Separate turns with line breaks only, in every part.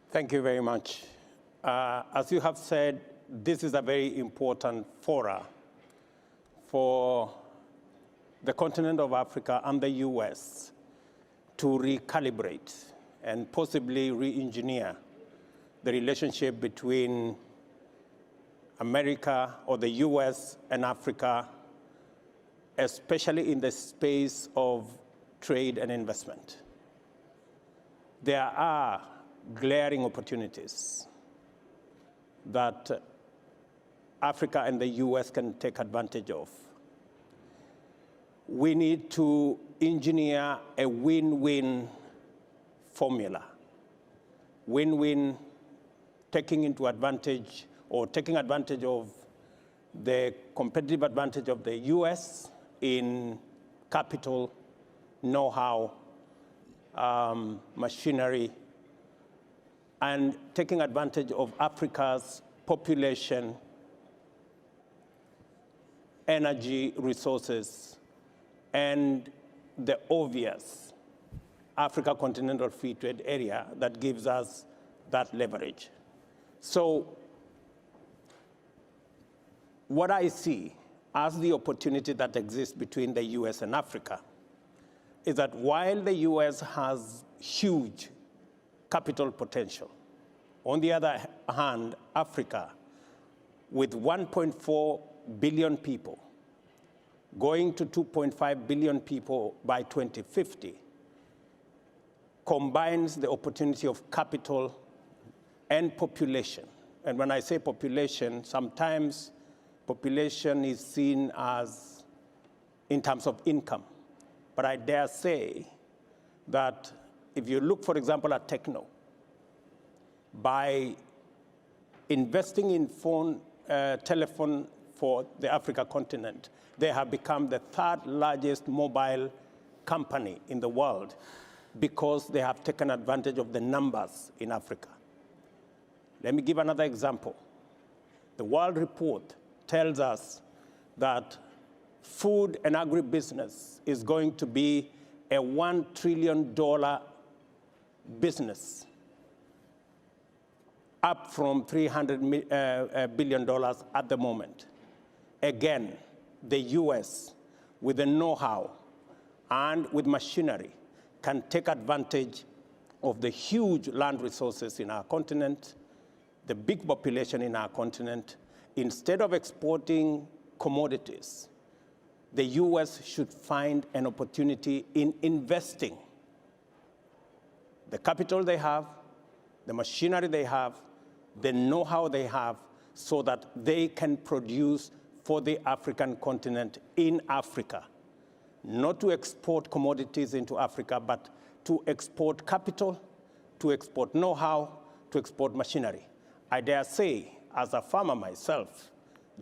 Thank you very much. As you have said, this is a very important fora for the continent of Africa and the US to recalibrate and possibly re-engineer the relationship between America or the US and Africa, especially in the space of trade and investment. There are glaring opportunities that Africa and the US can take advantage of. We need to engineer a win-win formula. Win-win, taking advantage of the competitive advantage of the US in capital, know-how, machinery, and taking advantage of Africa's population, energy resources, and the obvious Africa Continental Free Trade Area that gives us that leverage. So what I see as the opportunity that exists between the US and Africa is that while the US has huge capital potential, on the other hand, Africa, with 1.4 billion people, going to 2.5 billion people by 2050, combines the opportunity of capital and population. And when I say population, sometimes population is seen as in terms of income. But I dare say that if you look, for example, at techno, by investing in telephone for the Africa continent, they have become the third largest mobile company in the world because they have taken advantage of the numbers in Africa. Let me give another example. The World Report tells us that food and agribusiness is going to be a $1 trillion business, up from $300 billion at the moment. Again, the US, with the know-how and with machinery, can take advantage of the huge land resources in our continent, the big population in our continent. Instead of exporting commodities, the US should find an opportunity in investing the capital they have, the machinery they have, the know-how they have, so that they can produce for the African continent in Africa. Not to export commodities into Africa, but to export capital, to export know-how, to export machinery. I dare say, as a farmer myself,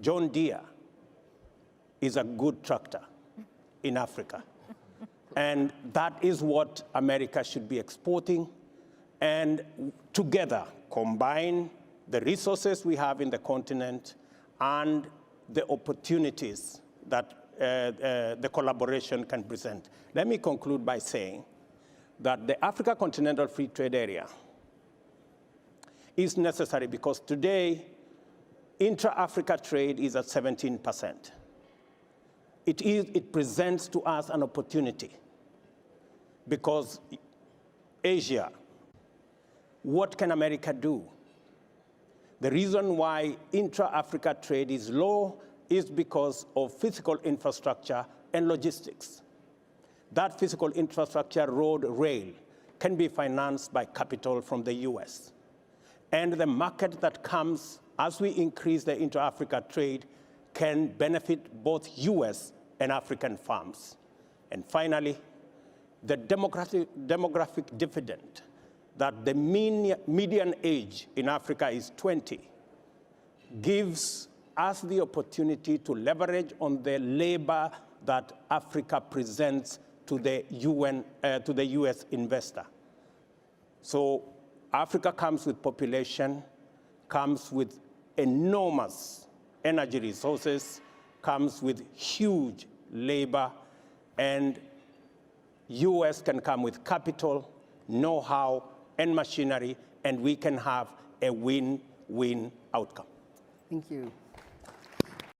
John Deere is a good tractor in Africa. And that is what America should be exporting. And together, combine the resources we have in the continent and the opportunities that the collaboration can present. Let me conclude by saying that the Africa Continental Free Trade Area is necessary because today, intra-Africa trade is at 17%. It presents to us an opportunity because Asia, what can America do? The reason why intra-Africa trade is low is because of physical infrastructure and logistics. That physical infrastructure, road, rail, can be financed by capital from the US. And the market that comes as we increase the intra-Africa trade can benefit both US and African farms. And finally, the demographic dividend that the median age in Africa is 20 gives us the opportunity to leverage on the labor that Africa presents to the US investor. So Africa comes with population, comes with enormous energy resources, comes with huge labor, and US can come with capital, know-how, and machinery, and we can have a win-win outcome.
Thank you.